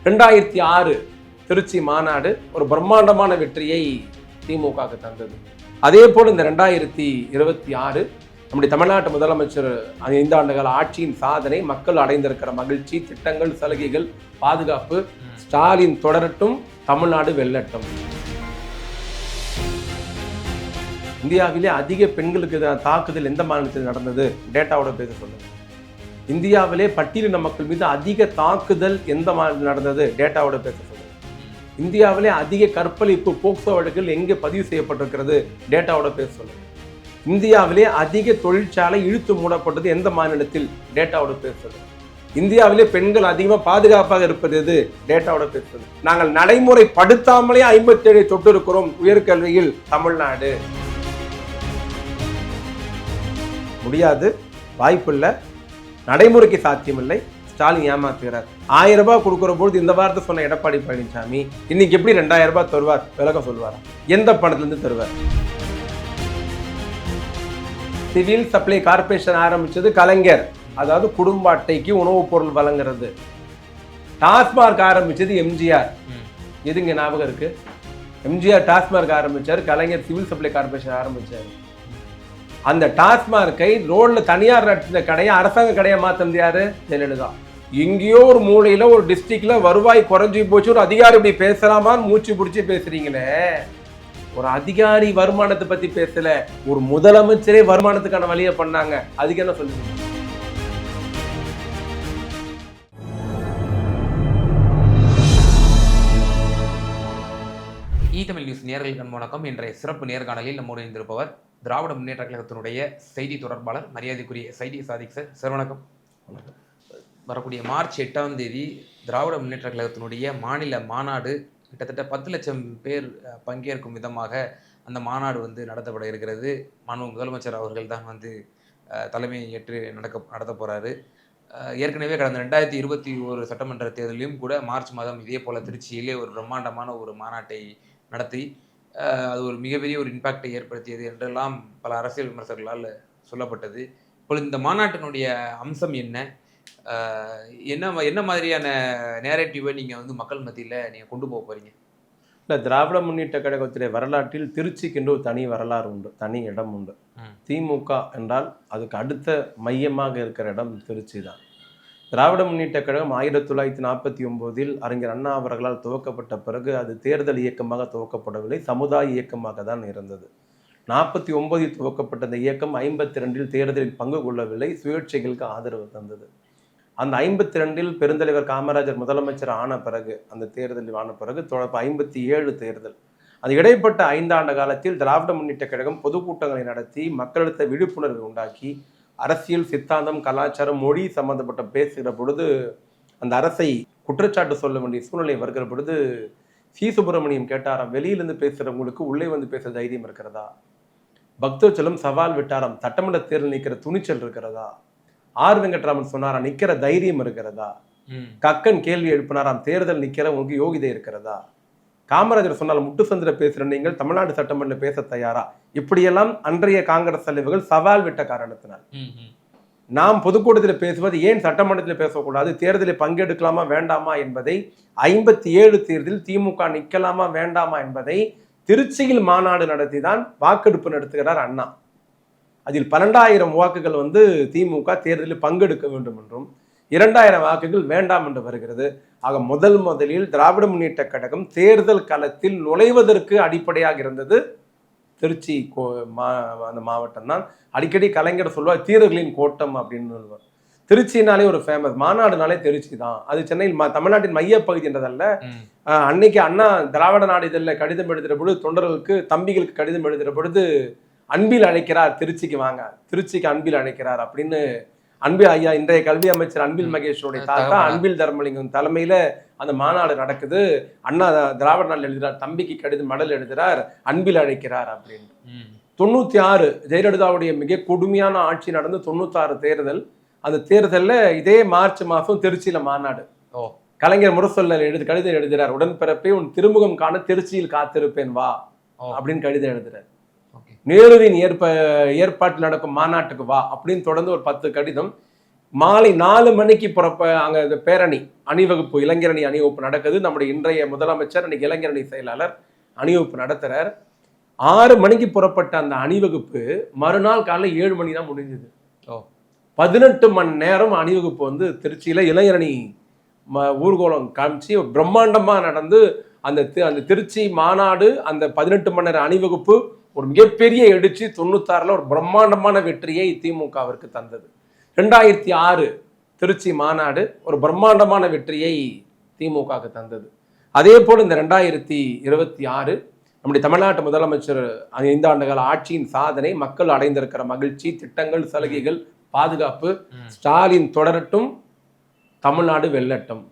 2006 திருச்சி மாநாடு ஒரு பிரம்மாண்டமான வெற்றியை திமுகவுக்கு தந்தது. அதே போல் இந்த 2026 நம்முடைய தமிழ்நாட்டு முதலமைச்சர் 5 ஆண்டுகால ஆட்சியின் சாதனை, மக்கள் அடைந்திருக்கிற மகிழ்ச்சி, திட்டங்கள், சலுகைகள், பாதுகாப்பு, ஸ்டாலின் தொடரட்டும், தமிழ்நாடு வெல்லட்டும். இந்தியாவிலே அதிக பெண்களுக்கு தாக்குதல் எந்த மாநிலத்தில் நடந்தது? டேட்டாவோட பேச சொல்லுங்க. இந்தியாவிலே பட்டியலின மக்கள் மீது அதிக தாக்குதல் எந்த மாநிலத்தில் நடந்தது? டேட்டாவோட பேச சொல்லுங்க. இந்தியாவிலே அதிக கற்பழிப்பு போக்சோ வழக்குகள் எங்கே பதிவு செய்யப்பட்டிருக்கிறது? டேட்டாவோட பேச சொல்லுங்க. இந்தியாவிலே அதிக தொழிற்சாலை இழுத்து மூடப்பட்டது எந்த மாநிலத்தில்? டேட்டாவோட பேச சொல்லுங்க. இந்தியாவிலே பெண்கள் அதிகமாக பாதுகாப்பாக இருப்பது எது? டேட்டாவோட பேச சொல்லுங்க. நாங்கள் நடைமுறைப்படுத்தாமலே 57 தொட்டு இருக்கிறோம் உயர்கல்வியில். தமிழ்நாடு முடியாது, வாய்ப்பில்லை, நடைமுறைக்கு சாத்தியமில்லை. ஸ்டாலின் ஏமாத்துகிறார். 1000 ரூபாய் கொடுக்கிற பொழுது இந்த வாரத்தை சொன்ன எடப்பாடி பழனிசாமி இன்னைக்கு எப்படி 2000 ரூபாய் தருவார்? விளக்கம் சொல்வார். எந்த பணத்திலிருந்து தருவார்? சிவில் சப்ளை கார்பரேஷன் ஆரம்பிச்சது கலைஞர், அதாவது குடும்ப அட்டைக்கு உணவுப் பொருள் வழங்குறது. டாஸ்மார்க் ஆரம்பிச்சது எம்ஜிஆர். எதுங்க ஞாபகம் இருக்கு? எம்ஜிஆர் டாஸ்மார்க் ஆரம்பிச்சார், கலைஞர் சிவில் சப்ளை கார்பரேஷன் ஆரம்பிச்சார். அந்த டாஸ்மார்க்கை ரோட்ல தனியார் நடத்தின கடையை அரசாங்க கடையை மாத்தது யாரு? ஜெயலலிதா. எங்கேயோ ஒரு மூலையில ஒரு டிஸ்ட்ரிக்ட்ல வருவாய் குறைஞ்சி போச்சு, ஒரு அதிகாரி இப்படி பேசலாமான்னு மூச்சு பிடிச்சி பேசுறீங்களே. ஒரு அதிகாரி வருமானத்தை பத்தி பேசல, ஒரு முதலமைச்சரே வருமானத்துக்கான வழியை பண்ணாங்க. அதுக்கு என்ன சொல்லுங்க? தமிழ் நியூஸ் நேயர்களுக்கு வணக்கம். இன்றைய சிறப்பு நேர்காணலில் நம்மோடு இருந்திருப்பவர் திராவிட முன்னேற்ற கழகத்தினுடைய செய்தி தொடர்பாளர் மரியாதைக்குரிய சைடி சாதிக் சார். சார் வணக்கம். வரக்கூடிய மார்ச் 8ஆம் தேதி திராவிட முன்னேற்ற கழகத்தினுடைய மாநில மாநாடு கிட்டத்தட்ட 10 லட்சம் பேர் பங்கேற்கும் விதமாக அந்த மாநாடு நடத்தப்பட இருக்கிறது. மாண்பு முதலமைச்சர் அவர்கள் தான் தலைமை ஏற்று நடத்த போகிறாரு. ஏற்கனவே கடந்த 2021 சட்டமன்ற தேர்தலையும் கூட மார்ச் மாதம் இதே போல் திருச்சியிலே ஒரு பிரம்மாண்டமான ஒரு மாநாட்டை நடத்தி அது ஒரு மிகப்பெரிய ஒரு இம்பாக்டை ஏற்படுத்தியது என்றெல்லாம் பல அரசியல் விமர்சகர்களால் சொல்லப்பட்டது. இப்போ இந்த மாநாட்டினுடைய அம்சம் என்ன, என்ன மாதிரியான நேரேட்டிவை நீங்கள் மக்கள் மத்தியில் நீங்கள் கொண்டு போக போகிறீங்க? இல்லை, திராவிட முன்னேற்ற கழகத்துடைய வரலாற்றில் திருச்சிக்கு ஒரு தனி வரலாறு உண்டு, தனி இடம் உண்டு. திமுக என்றால் அதுக்கு அடுத்த மையமாக இருக்கிற இடம் திருச்சி தான். திராவிட முன்னேற்ற கழகம் 1949 அறிஞர் அண்ணா அவர்களால் துவக்கப்பட்ட பிறகு அது தேர்தல் இயக்கமாக துவக்கப்படவில்லை, சமுதாய இயக்கமாக தான் இருந்தது. 49 துவக்கப்பட்ட இந்த இயக்கம் 52 தேர்தலில் பங்கு கொள்ளவில்லை, சுயேட்சைகளுக்கு ஆதரவு தந்தது. அந்த 52 பெருந்தலைவர் காமராஜர் முதலமைச்சர் ஆன பிறகு, அந்த தேர்தலில் ஆன பிறகு 57 தேர்தல். அது இடைப்பட்ட 5 ஆண்டு காலத்தில் திராவிட முன்னேற்ற கழகம் பொதுக்கூட்டங்களை நடத்தி மக்களிடத்தை விழிப்புணர்வை உண்டாக்கி அரசியல், சித்தாந்தம், கலாச்சாரம், மொழி சம்பந்தப்பட்ட பேசுகிற பொழுது அந்த அரசை குற்றச்சாட்டு சொல்ல வேண்டிய சூழ்நிலை வருகிற பொழுது சி. சுப்பிரமணியம் கேட்டாராம், வெளியிலிருந்து பேசுறவங்களுக்கு உள்ளே பேசுற தைரியம் இருக்கிறதா? பக்தோச்சலம் சவால் விட்டாராம், சட்டமன்ற தேர்தல் நிற்கிற துணிச்சல் இருக்கிறதா? ஆர். வெங்கட்ராமன் சொன்னாராம், நிற்கிற தைரியம் இருக்கிறதா? கக்கன் கேள்வி எழுப்பினாராம், தேர்தல் நிற்கிற உங்களுக்கு யோகிதை இருக்கிறதா? காமராஜர் சொன்னால் முட்டு சந்திர பேசுகிற நீங்கள் தமிழ்நாடு சட்டமன்ற பேச தயாரா? இப்படியெல்லாம் அன்றைய காங்கிரஸ் தலைவர்கள் சவால் விட்ட காரணத்தினால் நாம் பொதுக்கூட்டத்தில் பேசுவது ஏன் சட்டமன்றத்தில் பேசக்கூடாது, தேர்தலில் பங்கெடுக்கலாமா வேண்டாமா என்பதை 57 தேர்தலில் திமுக நிற்கலாமா வேண்டாமா என்பதை திருச்சியில் மாநாடு நடத்தி தான் வாக்கெடுப்பு நடத்துகிறார் அண்ணா. அதில் 12,000 வாக்குகள் திமுக தேர்தலில் பங்கெடுக்க வேண்டும் என்றும் 2,000 வாக்குகள் வேண்டாம் என்று வருகிறது. ஆக முதலில் திராவிட முன்னேற்ற கழகம் தேர்தல் களத்தில் நுழைவதற்கு அடிப்படையாக இருந்தது திருச்சி அந்த மாவட்டம் தான். அடிக்கடி கலைஞர் சொல்வார், தீரர்களின் கோட்டம் அப்படின்னு சொல்லுவார். திருச்சினாலே ஒரு ஃபேமஸ், மாநாடுனாலே திருச்சி தான். அது சென்னையில் தமிழ்நாட்டின் மையப்பகுதி என்றதல்ல. அன்னைக்கு அண்ணா திராவிட நாடு இதழில் கடிதம் எழுதுகிற பொழுது, தொண்டர்களுக்கு தம்பிகளுக்கு கடிதம் எழுதுகிற பொழுது அன்பில் அழைக்கிறார், திருச்சிக்கு வாங்க, திருச்சிக்கு அன்பில் அழைக்கிறார் அப்படின்னு. அன்பில் ஐயா, இன்றைய கல்வி அமைச்சர் அன்பில் மகேஷோடைய தாத்தா அன்பில் தர்மலிங்கம் தலைமையில அந்த மாநாடு நடக்குது. அண்ணா திராவிட நாள் எழுதுறார், தம்பிக்கு கடிதம் மடல் எழுதுறார், அன்பில் அழைக்கிறார் அப்படின்னு. 96 ஜெயலலிதாவுடைய மிக கொடுமையான ஆட்சி நடந்து 96 தேர்தல். அந்த தேர்தலில் இதே மார்ச் மாதம் திருச்சியில மாநாடு. கலைஞர் முரசொல்ல கடிதம் எழுதுறார், உடன்பிறப்பே உன் திருமுகம் காண திருச்சியில் காத்திருப்பேன் வா அப்படின்னு கடிதம் எழுதுறார். நேருவின் ஏற்பாட்டில் நடக்கும் மாநாட்டுக்கு வா அப்படின்னு தொடர்ந்து ஒரு 10 கடிதம். மாலை 4 மணிக்கு அங்க இந்த பேரணி அணிவகுப்பு, இளைஞரணி அணிவகுப்பு நடக்குது. நம்முடைய இன்றைய முதலமைச்சர் இன்னைக்கு இளைஞரணி செயலாளர் அணிவகுப்பு நடத்துறார். 6 மணிக்கு புறப்பட்ட அந்த அணிவகுப்பு மறுநாள் காலைல 7 மணி தான் முடிஞ்சது. 18 மணி நேரம் அணிவகுப்பு வந்து திருச்சியில இளைஞரணி ஊர்கோலம் காமிச்சு பிரம்மாண்டமா நடந்து அந்த திருச்சி மாநாடு, அந்த 18 மணி நேர அணிவகுப்பு ஒரு மிகப்பெரிய எழுச்சி 96ல ஒரு பிரம்மாண்டமான வெற்றியை திமுகவிற்கு தந்தது. 2006 திருச்சி மாநாடு ஒரு பிரம்மாண்டமான வெற்றியை திமுகவுக்கு தந்தது. அதே போல் இந்த 2026 நம்முடைய தமிழ்நாட்டு முதலமைச்சர் 5 ஆண்டுகால ஆட்சியின் சாதனை, மக்கள் அடைந்திருக்கிற மகிழ்ச்சி, திட்டங்கள், சலுகைகள், பாதுகாப்பு, ஸ்டாலின் தொடரட்டும், தமிழ்நாடு வெல்லட்டும்.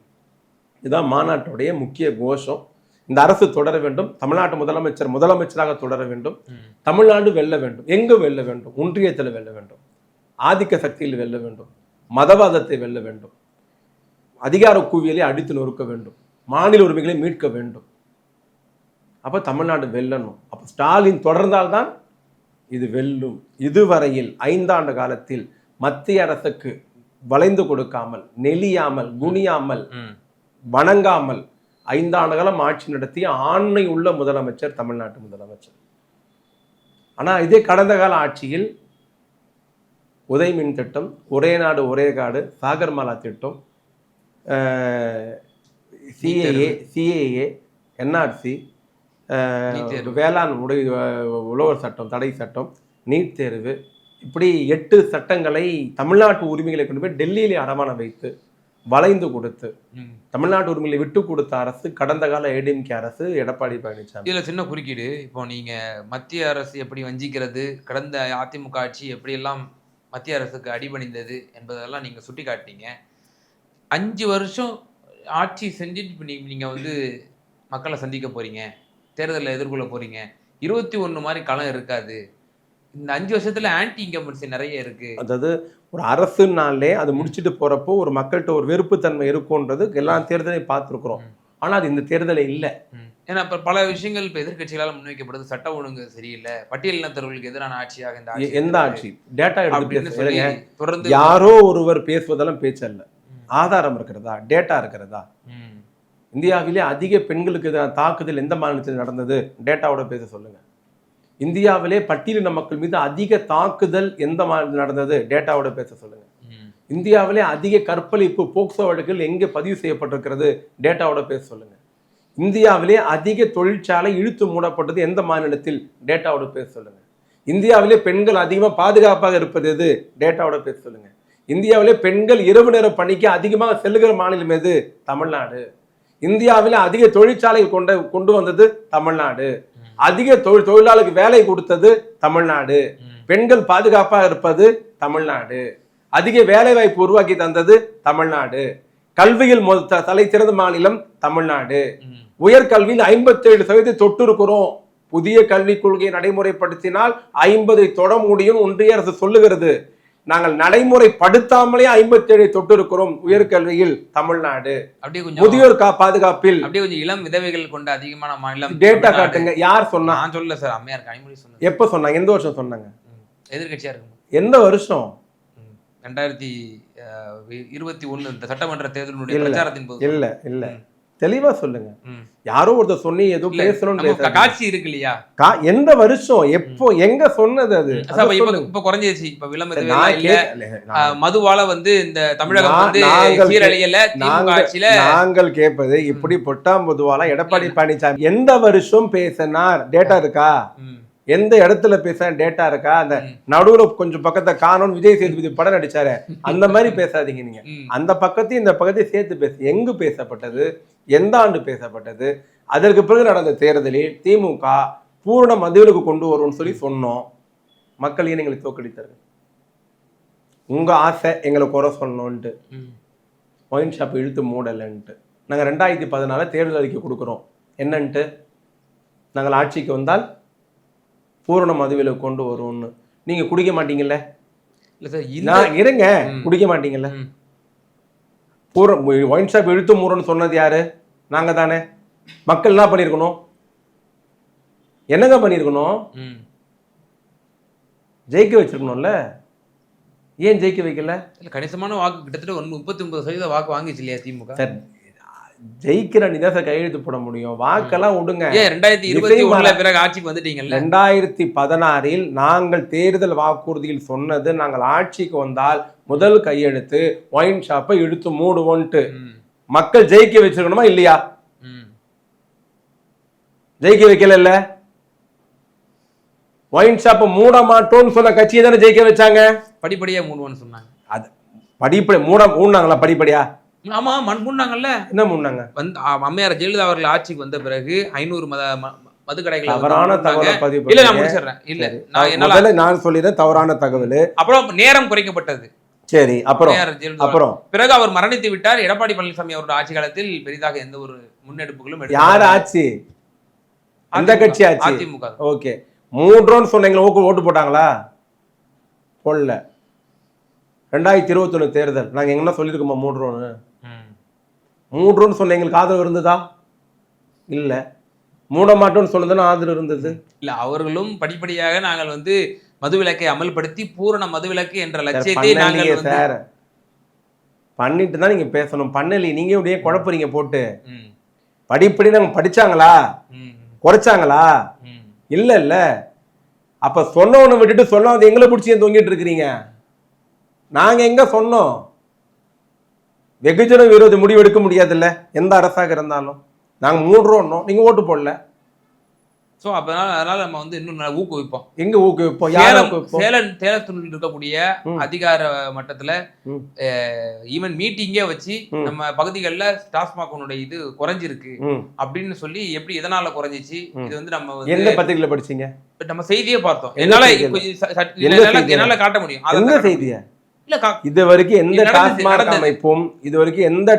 இதுதான் மாநாட்டுடைய முக்கிய கோஷம். இந்த அரசு தொடர வேண்டும், தமிழ்நாட்டு முதலமைச்சராக தொடர வேண்டும், தமிழ்நாடு வெல்ல வேண்டும். எங்கு வெல்ல வேண்டும்? ஒன்றியத்தில் வெல்ல வேண்டும், ஆதிக்க சக்தியில் வெல்ல வேண்டும், மதவாதத்தை வெல்ல வேண்டும், அதிகார குவியலை அடித்து நொறுக்க வேண்டும், மாநில உரிமைகளை மீட்க வேண்டும். அப்ப தமிழ்நாடு வெல்லணும். அப்ப ஸ்டாலின் தொடர்ந்தால்தான் இது வெல்லும். இதுவரையில் 5 ஆண்டு காலத்தில் மத்திய அரசுக்கு வளைந்து கொடுக்காமல், நெளியாமல், குனியாமல், வணங்காமல் 5 ஆண்டு காலம் ஆட்சி நடத்திய ஆண்மை உள்ள முதலமைச்சர் தமிழ்நாட்டு முதலமைச்சர். ஆனா இதே கடந்த கால ஆட்சியில் உதய் மின் திட்டம், ஒரே நாடு ஒரே காடு, சாகர்மாலா திட்டம், சிஏஏ, என்ஆர்சி, வேளாண் உழவர் சட்டம், தடை சட்டம், நீட் தேர்வு, இப்படி 8 சட்டங்களை தமிழ்நாட்டு உரிமைகளை கொண்டு போய் டெல்லியிலே அடமானம் வைத்து வளைந்து கொடுத்து தமிழ்நாட்டு உரிமையை விட்டு கொடுத்த அரசு கடந்த கால ஏடிஎம்கே அரசு, எடப்பாடி பழனிசாமி. இதுல சின்ன குறுக்கீடு. இப்போ நீங்க மத்திய அரசு எப்படி வஞ்சிக்கிறது, கடந்த அதிமுக ஆட்சி எப்படியெல்லாம் மத்திய அரசுக்கு அடிபணிந்தது என்பதெல்லாம் நீங்க சுட்டி காட்டினீங்க. 5 வருஷம் ஆட்சி செஞ்சுட்டு இப்போ நீங்க வந்து மக்களை சந்திக்க போறீங்க, தேர்தலில் எதிர்கொள்ள போறீங்க. 21 மாதிரி களம் இருக்காது. இந்த 5 வருஷத்துல ஆன்டி இன்கம்பன்சி நிறைய இருக்கு. அதாவது ஒரு அரசுனாலே அது முடிச்சுட்டு போறப்போ ஒரு மக்கள்கிட்ட ஒரு வெறுப்புத்தன்மை இருக்கும்ன்றது எல்லா தேர்தலையும் பார்த்துருக்குறோம். ஆனா அது இந்த தேர்தலே இல்லை. ஏன்னா இப்ப பல விஷயங்கள் இப்ப எதிர்கட்சிகளால் முன்வைக்கப்படுது. சட்ட ஒழுங்கு சரியில்லை, பட்டியலினத்தவர்களுக்கு எதிரான ஆட்சியாக இந்த ஆட்சி. எந்த ஆட்சி? டேட்டா எடுத்து தொடர்ந்து யாரோ ஒருவர் பேசுவதெல்லாம் பேச்சல்ல, ஆதாரம் இருக்கிறதா, டேட்டா இருக்கிறதா? இந்தியாவிலே அதிக பெண்களுக்கு எதிரான தாக்குதல் எந்த மாநிலத்தில் நடந்தது? டேட்டாவோட பேச சொல்லுங்க. இந்தியாவிலே பட்டியலின மக்கள் மீது அதிக தாக்குதல் எந்த மாநிலத்தில் நடந்தது? டேட்டாவோட பேச சொல்லுங்க. இந்தியாவிலே அதிக கற்பழிப்பு, போக்சோ வழக்குகள் எங்கே பதிவு செய்யப்பட்டிருக்கிறது? டேட்டாவோட பேச சொல்லுங்க. இந்தியாவிலே அதிக தொழிற்சாலை இழுத்து மூடப்பட்டது எந்த மாநிலத்தில்? டேட்டாவோட பேச சொல்லுங்க. இந்தியாவிலே பெண்கள் அதிகமாக பாதுகாப்பாக இருப்பது எது? டேட்டாவோட பேச சொல்லுங்க. இந்தியாவிலே பெண்கள் இரவு நேர பணிக்கு அதிகமாக செல்லுகிற மாநிலம் எது? தமிழ்நாடு. இந்தியாவிலே அதிக தொழிற்சாலை கொண்டு வந்தது தமிழ்நாடு. அதிக தொழிலாளருக்கு வேலை கொடுத்தது தமிழ்நாடு. பெண்கள் பாதுகாப்பாக இருப்பது தமிழ்நாடு. அதிக வேலை வாய்ப்பு உருவாக்கி தந்தது தமிழ்நாடு. கல்வியில் தலை சிறந்த மாநிலம் தமிழ்நாடு. உயர்கல்வியில் 57% தொட்டு இருக்கிறோம். புதிய கல்விக் கொள்கையை நடைமுறைப்படுத்தினால் 50 தொட முடியும் ஒன்றிய அரசு சொல்லுகிறது. நாங்கள் நடைமுறைப்படுத்தாமலே 57 தொட்டு இருக்கிறோம். உயர்கல்வியில் தமிழ்நாடு. முதியோர் பாதுகாப்பில் கொஞ்சம் இளம் விதவைகள் கொண்ட அதிகமான மாநிலம். டேட்டா காட்டுங்க. யார் சொன்னா? நான் சொல்லல சார், அம்மையார் கனிமொழி சொன்னாங்க. எப்ப சொன்னாங்க? எந்த வருஷம் சொன்னாங்க? எதிர்கட்சியா இருக்கும். எந்த வருஷம்? 2021 இந்த சட்டமன்ற தேர்தலுடைய பிரச்சாரத்தின் போது. இல்ல தெளிவா சொல்லுங்க. யாரோ ஒருத்தர் சொன்னி ஏதோ பேசணும். காட்சி இருக்கு இல்லையா? எந்த வருஷம், எப்போ, எங்க சொன்னது? அது இப்ப குறைஞ்சிருச்சு. இப்ப மதுவால வந்து இந்த தமிழகம் வந்து சீரழியல. நாங்கள் கேட்பது இப்படி பொட்டாம் பொதுவால எடப்பாடி பழனிசாமி எந்த வருஷம் பேசினார்? டேட்டா இருக்கா? எந்த இடத்துல பேச டேட்டா இருக்கா? அந்த நடுவுல கொஞ்சம் பக்கத்தை காணும் விஜய் சேதுபதி படம் நடிச்சாரு, அந்த மாதிரி பேசாதீங்க. நீங்க அந்த பக்கத்தையும் இந்த பக்கத்தையும் சேர்த்து பேச. எங்கு பேசப்பட்டது? எந்த ஆண்டு பேசப்பட்டது? அதற்கு பிறகு நடந்த தேர்தலில் திமுக பூரண மதுவிலக்கு கொண்டு வரும்னு சொல்லி சொன்னோம். மக்கள் ஏன் எங்களை தோக்கடித்தார்கள்? உங்க ஆசை எங்களை குறை சொல்லணும்ட்டு, ஒயின் ஷாப் இழுத்து மூடலன்ட்டு. நாங்கள் 2014 தேர்தல் அறிக்கை கொடுக்குறோம். என்னன்ட்டு? நாங்கள் ஆட்சிக்கு வந்தால் பூரண மதுவிலக்கு கொண்டு வரும்னு. நீங்க குடிக்க மாட்டீங்கல்ல? இருங்க, குடிக்க மாட்டீங்கல்ல? ஒயின் ஷாப் இழுத்து மூடன்னு சொன்னது யாரு? நாங்க தானே. மக்கள் என்ன பண்ணிருக்கணும்? என்னங்க பண்ணிருக்கணும்? ஜெயிக்க வச்சிருக்கணும்ல. ஏன் ஜெயிக்க வைக்கல? இல்ல கணிசமான வாக்கு கிட்டத்தட்ட 39% வாக்கு வாங்கிச்சு இல்லையா திமுக? சார் ஜெயிக்கிற நீ தான் சார் கையெழுத்து போட முடியும். வாக்கெல்லாம் விடுங்க. ஏன் 2021 பிறகு ஆட்சிக்கு வந்துட்டீங்கல்ல? 2016 நாங்கள் தேர்தல் வாக்குறுதியில் சொன்னது, நாங்கள் ஆட்சிக்கு வந்தால் முதல் கையெழுத்து ஒயின் ஷாப்பை இழுத்து மூடுவோன்ட்டு. மக்கள் ஜெயிக்க வச்சிருக்கணுமா இல்லையா? ஜெயிக்க வைக்கல. ஒயின் ஷாப்பை மூட மாட்டோம்னு சொன்ன கட்சியை தானே ஜெயிக்க வச்சாங்க. படிப்படியா மூடுவோன்னு சொன்னாங்க. அது படிப்படி மூடினாங்களா? படிப்படியா? ஆமா, மூடினாங்கல்ல. என்ன மூடினாங்க? வந்து அம்மையார் ஜெயலலிதா அவர்கள் ஆட்சிக்கு வந்த பிறகு 500 மதுக்கடைகள் தவறான தகவலை பதிவு இல்ல நான் முடிச்சிடுறேன். இல்ல நான் சொல்லிடுறேன் தவறான தகவல். அப்புறம் நேரம் குறைக்கப்பட்டது. சரி, அப்புறம் பிறகு அவர் மரணித்து விட்டார். எடப்பாடி பழனிசாமி அவருடைய ஆட்சி காலத்தில் பெரிதாக எந்த ஒரு முன்னெடுப்புகளும் யார் ஆட்சி? அந்த கட்சி ஆட்சி, அதிமுக. ஓகே, மூன்றோன்னு சொன்னீங்களா? ஓட்டு போட்டாங்களா? போடல. 2021 தேர்தல் நாங்க எங்கன்னா சொல்லியிருக்கோமா மூன்றோன்னு சொன்ன எங்களுக்கு ஆதரவு இருந்ததா? இல்ல. மூட மாட்டோம்னு சொன்னதுன்னு ஆதரவு இருந்தது இல்ல. அவர்களும் படிப்படியாக நாங்கள் வந்து மதுவிலக்கை அமல்படுத்தி பூரண மதுவிலக்கு என்ற லட்சியத்தை நாங்கள் சார் பண்ணிட்டு தான் நீங்க பேசணும். பண்ணலி நீங்க இப்படியே குழப்பறீங்க போட்டு. படிப்படி நாங்க படிச்சாங்களா? குறைச்சாங்களா? இல்ல. அப்ப சொன்னவனை விட்டுட்டு சொல்லாத எங்களை பிடிச்சி தொங்கிட்டு இருக்கிறீங்க. நாங்க எங்க சொன்னோம்? வெகுஜன விரோத முடிவு எடுக்க முடியாதுல்ல எந்த அரசாக இருந்தாலும். நாங்க மூன்றோம், நீங்க ஓட்டு போடல. சோ அதனால நம்ம வந்து இன்னும் ஊக்குவிப்போம். எங்க ஊக்குவிப்போம்? சேலத்தில் இருக்கக்கூடிய அதிகார மட்டத்துல ஈவன் மீட்டிங்கே வச்சு நம்ம பகுதிகளில் டாஸ்மாக் இது குறைஞ்சிருக்கு அப்படின்னு சொல்லி, எப்படி எதனால குறைஞ்சிச்சு இது வந்து நம்ம எந்த பத்திரிகையில படிச்சீங்க? நம்ம செய்தியே பார்த்தோம். என்னால காட்ட முடியும் அந்த செய்தியை. இதுவரைக்கும் எந்த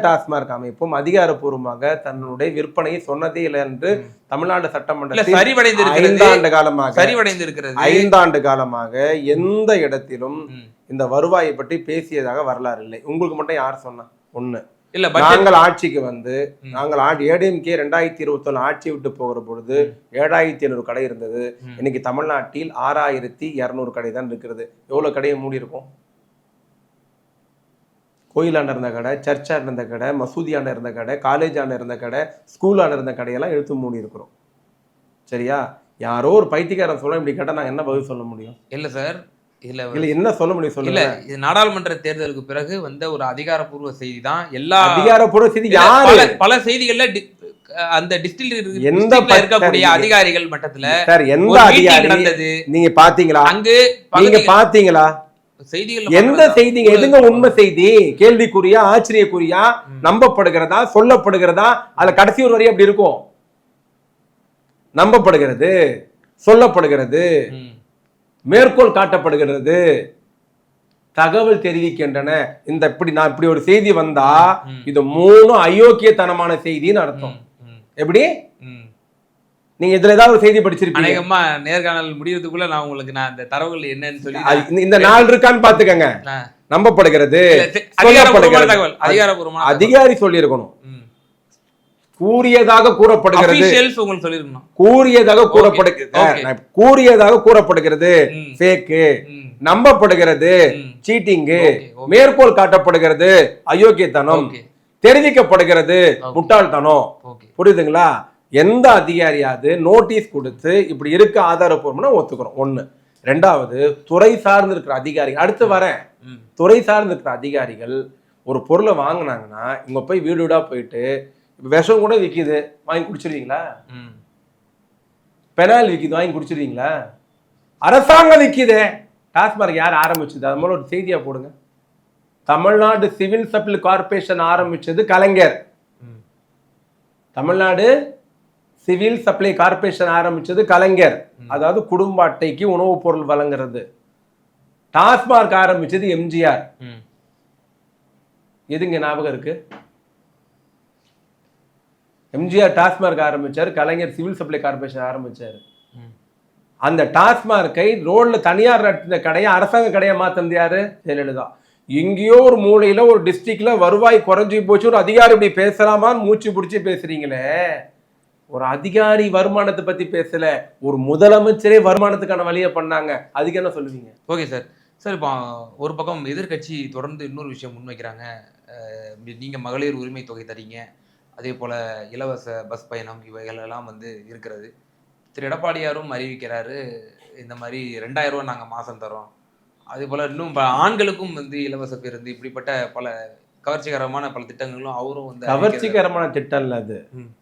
டாஸ்மாக் அமைப்பும் அதிகாரப்பூர்வமாக தன்னுடைய விற்பனையை சொன்னதே இல்லை என்று தமிழ்நாடு சட்டமன்றத்தில் 5 ஆண்டு காலமாக எந்த இடத்திலும் இந்த வருவாயை பற்றி பேசியதாக வரலாறு இல்லை. உங்களுக்கு மட்டும் யார் சொன்னா? ஒண்ணு இல்ல. நாங்கள் ஆட்சிக்கு வந்து ஏடிஎம்கே 2021 ஆட்சி விட்டு போகிற பொழுது 7500 கடை இருந்தது. இன்னைக்கு தமிழ்நாட்டில் 6200 கடை தான் இருக்கிறது. எவ்வளவு கடையை மூடி இருக்கும்? கோயிலாண்ட இருந்த கடை, சர்ச்சாண்ட இருந்த கடை, மசூதியாண்ட இருந்த கடை, காலேஜாண்ட இருந்த கடை, ஸ்கூலாண்ட இருந்த கடையெல்லாம் எடுத்து மூடி இருக்கிறோம். சரியா? யாரோ ஒரு பைத்தியக்காரன் சொல்ல இப்படி கேட்டால் நாங்கள் என்ன பதில் சொல்ல முடியும்? இல்லை சார், இல்லை என்ன சொல்ல முடியும்? சொல்லுங்க. இல்லை, இது நாடாளுமன்ற தேர்தலுக்கு பிறகு வந்த ஒரு அதிகாரப்பூர்வ செய்தி தான். எல்லா அதிகாரப்பூர்வ செய்தி யாரு? பல செய்திகள்ல அந்த டிஸ்ட்ரிக்ட் எந்த இருக்கக்கூடிய அதிகாரிகள் மட்டத்துல சார் எந்த அதிகாரி நடந்தது நீங்க பாத்தீங்களா? அங்கு நீங்க பாத்தீங்களா? செய்திகள் எந்த செய்திங்க? எதுங்க உண்மை செய்தி? கேள்விக்குறியா, ஆச்சரியக்குறியா, நம்பப்படுகிறதா, சொல்லப்படுகிறதா? அதுல கடைசி ஒரு வரி அப்படி இருக்கும். நம்பப்படுகிறது, சொல்லப்படுகிறது, மேற்கோள் காட்டப்படுகிறது, தகவல் தெரிவிக்கின்றன. இந்த நான் இப்படி ஒரு செய்தி வந்தா இது 3 அயோக்கியத்தனமான செய்தின்னு அர்த்தம். எப்படி? நீங்க இதுல ஏதாவது ஒரு செய்தி படிச்சிருப்பீங்க. அநேகமா நேர்காணல் முடியறதுக்குள்ள நான் உங்களுக்கு இந்த தகவல் என்னன்னு சொல்லி இந்த நாள் இருக்கான்னு பாத்துக்கங்க. நம்பப்படுகிறது, அதிகாரி சொல்லி இருக்கணும். கூறியதாக கூறப்படுகிறது, கூறியதாக கூறப்படுகிறது, நம்பப்படுகிறது, சீட்டிங்கு, மேற்கோள் காட்டப்படுகிறது, அயோக்கியத்தனம், தெரிவிக்கப்படுகிறது, முட்டாள்தனம். புரியுதுங்களா? எந்த அதிகாரியாவது நோட்டீஸ் கொடுத்து இப்படி இருக்க ஆதாரப்பூர்வம்னா ஒத்துக்கிறோம். ஒண்ணு. ரெண்டாவது, துறை சார்ந்து இருக்கிற அதிகாரிகள், அடுத்து வரேன், துறை சார்ந்து இருக்கிற அதிகாரிகள் ஒரு பொருளை வாங்கினாங்கன்னா இங்க போய் வீடு வீடா போயிட்டு விஷம் கூட விற்கிது, வாங்கி குடிச்சிருவீங்களா? பெனால் விற்கிது, வாங்கி குடிச்சிருவீங்களா? அரசாங்கம் விற்கிது. டாஸ்மாக் யார் ஆரம்பிச்சது? அது மூலம் ஒரு செய்தியா போடுங்க. தமிழ்நாடு சிவில் சப்ளை கார்பரேஷன் ஆரம்பிச்சது கலைஞர். தமிழ்நாடு சிவில் சப்ளை கார்பரேஷன் ஆரம்பிச்சது கலைஞர். அதாவது குடும்ப அட்டைக்கு உணவுப் பொருள் வழங்குறது. டாஸ்மாக் ஆரம்பிச்சது எம்ஜிஆர். எதுங்க ஞாபகம் இருக்கு? எம்ஜிஆர் டாஸ்மாக் ஆரம்பிச்சாரு, கலைஞர் சிவில் சப்ளை கார்பரேஷன் ஆரம்பிச்சாரு. அந்த டாஸ்மார்க்கை ரோட்ல தனியார் நடத்தின கடையை அரசாங்க கடையை மாத்தினது யாரு? ஜெயலலிதா. எங்கேயோ ஒரு மூலையில ஒரு டிஸ்ட்ரிக்ட்ல வருவாய் குறைஞ்சி போச்சு, ஒரு அதிகாரி இப்படி பேசலாமான்னு மூச்சு பிடிச்சி பேசுறீங்களே. ஒரு அதிகாரி வருமானத்தை பத்தி பேசல, ஒரு முதலமைச்சரே வருமானத்துக்கான வழியை பண்ணாங்க. அதுக்கு என்ன சொல்லுவீங்க? ஓகே சார், சார் இப்போ ஒரு பக்கம் எதிர்க்கட்சி தொடர்ந்து இன்னொரு விஷயம் முன்வைக்கிறாங்க. நீங்க மகளிர் உரிமை தொகை தரீங்க, அதே போல இலவச பஸ் பயணம் இவைகள் எல்லாம் வந்து இருக்கிறது. திரு எடப்பாடியாரும் அறிவிக்கிறாரு, இந்த மாதிரி 2000 ரூபா நாங்க மாசம் தரோம். அதே போல இன்னும் ஆண்களுக்கும் வந்து இலவச பேருந்து இப்படிப்பட்ட பல கவர்ச்சிகரமான பல திட்டங்களும் அவரும் வந்து கவர்ச்சிகரமான திட்டம் இல்ல அது, ம்.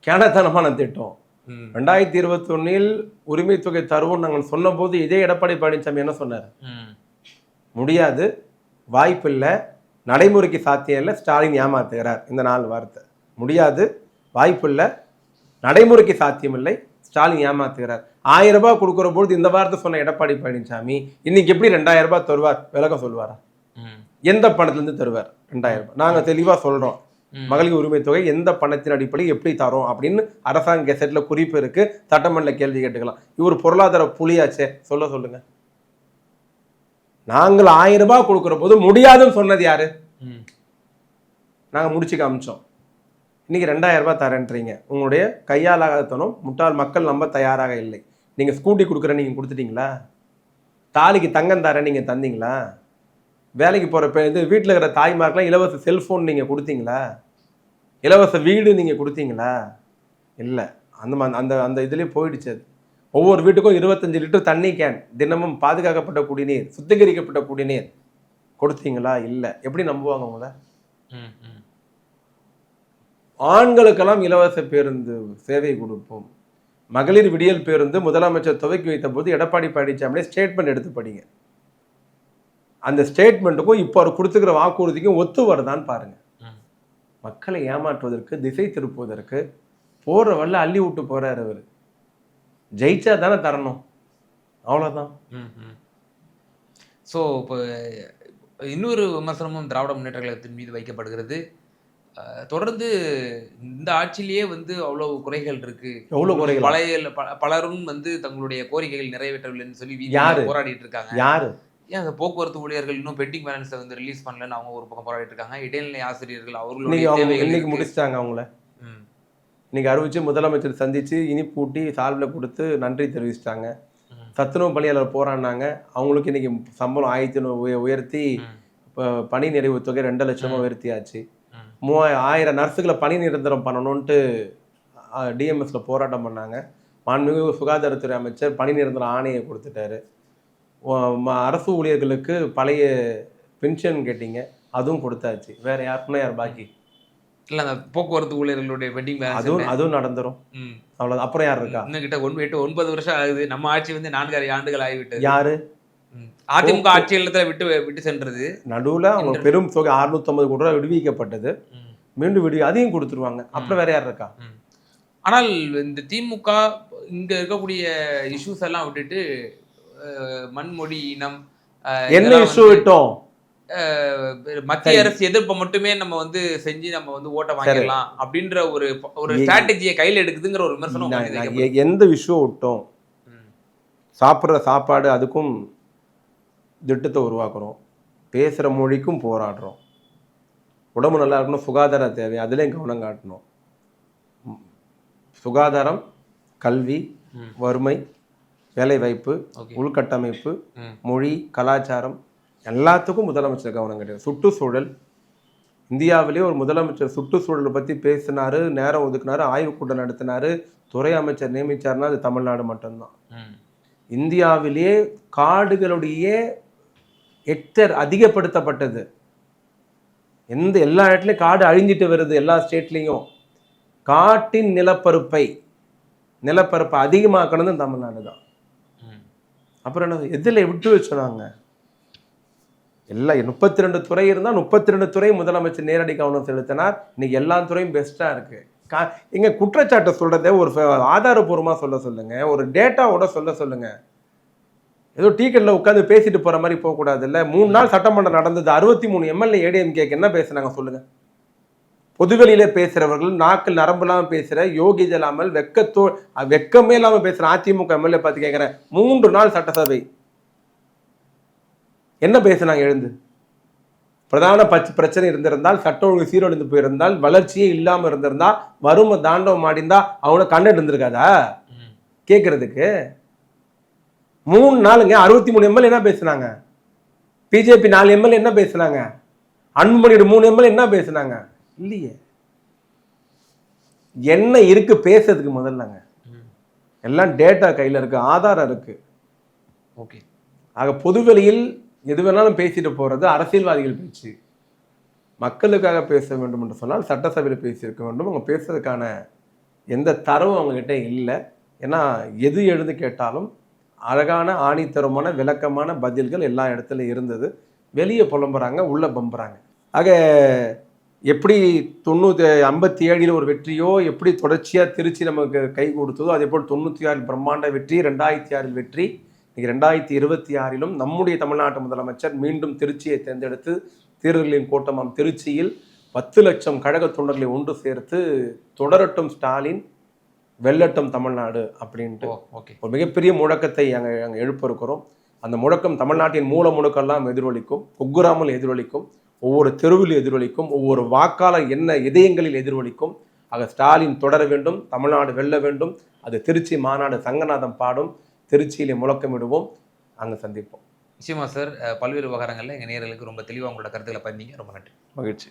கேனத்தனமான திட்டம். ம். 2021 உரிமை தொகை தருவோம் நாங்கள் சொன்ன போது இதே எடப்பாடி பழனிசாமி என்ன சொன்னார்? முடியாது, வாய்ப்பில்லை, நடைமுறைக்கு சாத்தியம் இல்லை, ஸ்டாலின் ஏமாத்துகிறார். இந்த 4 வார்த்தை. முடியாது, வாய்ப்பில்லை, நடைமுறைக்கு சாத்தியம் இல்லை, ஸ்டாலின் ஏமாத்துகிறார். 1000 ரூபாய் கொடுக்குற பொழுது இந்த வார்த்தை சொன்ன எடப்பாடி பழனிசாமி இன்னைக்கு எப்படி 2000 ரூபாய் தருவார்? விளக்கம் சொல்வாரா? எந்த பணத்திலிருந்து தருவார் 2000 ரூபாய்? நாங்க தெளிவா சொல்றோம், மகளிர் உரிமை தொகை எந்த பணத்தின் அடிப்படையில் எப்படி தரோம் அப்படின்னு அரசாங்க கெசட்ல குறிப்பு இருக்கு. சட்டமன்ற கேள்வி கேட்டுக்கலாம். இவர் பொருளாதார புலியாச்சே, சொல்லுங்க. நாங்கள் 1000 ரூபாய் கொடுக்கிற போது முடியாதுன்னு சொன்னது யாரு? நாங்க முடிச்சு காமிச்சோம். இன்னைக்கு 2000 ரூபாய் தரேன்றீங்க. உங்களுடைய கையாலாகத்தனும் முட்டாள் மக்கள் நம்ப தயாராக இல்லை. நீங்க ஸ்கூட்டி கொடுக்குற நீங்க கொடுத்துட்டீங்களா? தாலிக்கு தங்கம் தரேன் நீங்க தந்தீங்களா? வேலைக்கு போறப்ப இது வீட்டில் இருக்கிற தாய்மார்க்கெல்லாம் இலவச செல்போன் நீங்க கொடுத்தீங்களா? இலவச வீடு நீங்க கொடுத்தீங்களா? இல்லை. அந்த அந்த இதுலேயே போயிடுச்சு அது. ஒவ்வொரு வீட்டுக்கும் 25 லிட்டர் தண்ணி கேன், தினமும் பாதுகாக்கப்பட்ட குடிநீர், சுத்திகரிக்கப்பட்ட குடிநீர் கொடுத்தீங்களா? இல்லை. எப்படி நம்புவாங்க உங்களை? ஆண்களுக்கெல்லாம் இலவச பேருந்து சேவை கொடுப்போம். மகளிர் விடியல் பேருந்து முதலமைச்சர் துவக்கி வைத்த போது எடப்பாடி பழனிசாமி ஸ்டேட்மெண்ட் எடுத்து படிங்க. அந்த ஸ்டேட்மெண்ட்டுக்கும் இப்போ அவர் கொடுத்துக்கிற வாக்குறுதிக்கும் ஒத்து வருதான்னு பாருங்க. மக்களை ஏமாற்றுவதற்கு, திசை திருப்புவதற்கு போற வல்ல அள்ளி விட்டு போறாரு அவர். ஜெயிச்சா தானே தரணும், அவ்வளவுதான். ஸோ இப்போ இன்னொரு விமர்சனமும் திராவிட முன்னேற்ற கழகத்தின் மீது வைக்கப்படுகிறது. தொடர்ந்து இந்த ஆட்சியிலேயே வந்து அவ்வளவு குறைகள் இருக்கு. எவ்வளவு குறைகள்? பலரும் வந்து தங்களுடைய கோரிக்கைகள் நிறைவேற்றவில்லைன்னு சொல்லி போராடிட்டு இருக்காங்க. யாரு? ஏன் அந்த போக்குவரத்து ஊழியர்கள் இன்னும் பெண்டிங் பேலன்ஸை வந்து ரிலீஸ் பண்ணலன்னு அவங்க ஒரு பக்கம் போராடிட்டு இருக்காங்க. இடைநிலை ஆசிரியர்கள் அவர்களுடைய முடிச்சிட்டாங்க. அவங்கள இன்னைக்கு அறிவிச்சு முதலமைச்சர் சந்திச்சு இனிப்பு ஊட்டி சால்வில் கொடுத்து நன்றி தெரிவிச்சிட்டாங்க. சத்துணவு பணியாளர் போராடினாங்க. அவங்களுக்கு இன்னைக்கு சம்பளம் 1500 உயர்த்தி பணி நிறைவு தொகை 2 லட்சமா உயர்த்தியாச்சு. 3000 நர்ஸுகளை பணி நிரந்தரம் பண்ணணும்ட்டு டிஎம்எஸ்ல போராட்டம் பண்ணாங்க. மாண்புமிகு சுகாதாரத்துறை அமைச்சர் பணி நிரந்தர ஆணையை கொடுத்துட்டாரு. அரசு ஊழியர்களுக்கு பழைய பென்ஷன் கேட்டீங்க, அதுவும் கொடுத்தாச்சு. வேற யாருக்குன்னா யார் பாக்கி? இல்லை, அந்த போக்குவரத்து ஊழியர்களுடைய பெண்டிங் அதுவும் நடந்துரும். அவ்வளவு. அப்புறம் யார் இருக்கா? இன்னும் கிட்ட 9 வருஷம் ஆகுது. நம்ம ஆட்சி வந்து 4 ஆண்டுகள் ஆகிவிட்டது. யாரு? அதிமுக ஆட்சி இல்லத்துல விட்டு சென்றது. நடுவுல அவங்க பெரும் தொகை 650 கோடி ரூபாய் விடுவிக்கப்பட்டது. மீண்டும் அதையும் கொடுத்துருவாங்க. அப்புறம் வேற யார் இருக்கா? ஆனால் இந்த திமுக இங்க இருக்கக்கூடிய இஷ்யூஸ் எல்லாம் விட்டுட்டு மண்மொழி இனம் என்ன இஷ்யூ விட்டோம்? மத்திய அரசு எதிர்ப்பை மட்டுமே நம்ம வந்து செஞ்சு நம்ம வந்து ஓட்ட வாங்கிடலாம் அப்படின்ற ஒரு ஸ்ட்ராட்டஜியை கையில் எடுக்குதுங்கிற ஒரு விமர்சனம். எந்த இஷ்யூ விட்டோம்? சாப்பிட்ற சாப்பாடு அதுக்கும் திட்டத்தை உருவாக்குறோம். பேசுகிற மொழிக்கும் போராடுறோம். உடம்பு நல்லா இருக்கணும், சுகாதாரம் தேவை, அதுலேயும் கவனம் காட்டணும். சுகாதாரம், கல்வி, வறுமை, வேலைவாய்ப்பு, உள்கட்டமைப்பு, மொழி, கலாச்சாரம் எல்லாத்துக்கும் முதலமைச்சர் கவனம் கிடையாது. சுற்றுச்சூழல், இந்தியாவிலேயே ஒரு முதலமைச்சர் சுற்றுச்சூழலை பற்றி பேசினாரு, நேரம் ஒதுக்குனாரு, ஆய்வுக்கூட்டம் நடத்தினாரு, துறை அமைச்சர் நியமிச்சாருன்னா அது தமிழ்நாடு மட்டும்தான். இந்தியாவிலேயே காடுகளுடைய ஹெக்டர் அதிகப்படுத்தப்பட்டது. எல்லா இடத்துலையும் காடு அழிஞ்சிட்டு வருது. எல்லா ஸ்டேட்லேயும் காட்டின் நிலப்பரப்பை அதிகமாக்கணும் தமிழ்நாடு தான். அப்புறம் என்ன எதில் விட்டு வச்சோனாங்க? எல்லாம் 32 துறை இருந்தால் 32 துறை முதலமைச்சர் நேரடி கவனம் செலுத்தினார். இன்னைக்கு எல்லா துறையும் பெஸ்ட்டாக இருக்கு. எங்க குற்றச்சாட்டை சொல்றதே ஒரு ஆதாரபூர்வமாக சொல்லுங்க, ஒரு டேட்டாவோட சொல்லுங்க. ஏதோ டீக்கெட்டில் உட்காந்து பேசிட்டு போற மாதிரி போகக்கூடாது. இல்லை, 3 நாள் சட்டமன்றம் நடந்தது. 63 எம்எல்ஏ ஏடிஎம்கேக்கு என்ன பேசுனாங்க சொல்லுங்க? பொதுவெளியில பேசுறவர்கள், நாக்கில் நரம்புலாம் பேசுற, யோகி இல்லாமல் வெக்கமே இல்லாமல் பேசுற அதிமுக எம்எல்ஏ பார்த்து கேட்கிறேன், 3 நாள் சட்டசபை என்ன பேசுனாங்க? எழுந்து பிரதான பிரச்சனை இருந்திருந்தால், சட்ட ஒழுங்கு சீரழிந்து போயிருந்தால், வளர்ச்சியே இல்லாமல் இருந்திருந்தா, வறுமை தாண்டவம் ஆடிந்தா அவனை கண்டுட்டு இருந்திருக்காதா கேட்கறதுக்கு? 3 நாளுங்க 63 எம்எல்ஏ என்ன பேசுனாங்க? பிஜேபி 4 எம்எல்ஏ என்ன பேசுனாங்க? அன்புமணியோட 3 எம்எல்ஏ என்ன பேசுனாங்க? இல்லையே. என்ன இருக்கு பேசுறதுக்கு முதல்லங்க? எல்லாம் டேட்டா கையில இருக்கு, ஆதாரம் இருக்கு. ஓகே. ஆக பொதுவெளியில் எது வேணாலும் பேசிட்டு போறது அரசியல்வாதிகள் பேச்சு. மக்களுக்காக பேச வேண்டும் என்று சொன்னால் சட்டசபையில் பேசியிருக்க வேண்டும். அவங்க பேசுறதுக்கான எந்த தரவும் அவங்ககிட்ட இல்லை. ஏன்னா எது எழுந்து கேட்டாலும் அழகான ஆணித்தரமான விளக்கமான பதில்கள் எல்லா இடத்துலையும் இருந்தது. வெளியே புலம்புறாங்க, உள்ள பம்புறாங்க. ஆக எப்படி 57 ஒரு வெற்றியோ, எப்படி தொடர்ச்சியாக திருச்சி நமக்கு கை கொடுத்ததோ, அதே போல் 96 பிரம்மாண்ட வெற்றி, 2006 வெற்றி, இன்னைக்கு 2026 நம்முடைய தமிழ்நாட்டு முதலமைச்சர் மீண்டும் திருச்சியை தேர்ந்தெடுத்து தேர்தலின் கூட்டமாம் திருச்சியில் 10 லட்சம் கழக தொண்டர்களை ஒன்று சேர்த்து தொடரட்டும் ஸ்டாலின், வெல்லட்டும் தமிழ்நாடு அப்படின்ட்டு ஒரு மிகப்பெரிய முழக்கத்தை அங்கே எழுப்ப இருக்கிறோம். அந்த முழக்கம் தமிழ்நாட்டின் மூல முழுக்கெல்லாம் எதிரொலிக்கும், குக்கிராமில் எதிரொலிக்கும், ஒவ்வொரு தெருவில் எதிரொலிக்கும், ஒவ்வொரு வாக்காளர் என்ன இதயங்களில் எதிரொலிக்கும். ஆக ஸ்டாலின் தொடர வேண்டும், தமிழ்நாடு வெல்ல வேண்டும். அது திருச்சி மாநாடு சங்கநாதம் பாடும். திருச்சியிலே முழக்கமிடுவோம், அங்கே சந்திப்போம். நிச்சயமா சார். பல்வேறு விவகாரங்களில் எங்கள் நேயர்களுக்கு ரொம்ப தெளிவாக உங்களோட கருத்துக்களை பதிந்தீங்க. ரொம்ப நன்றி. மகிழ்ச்சி.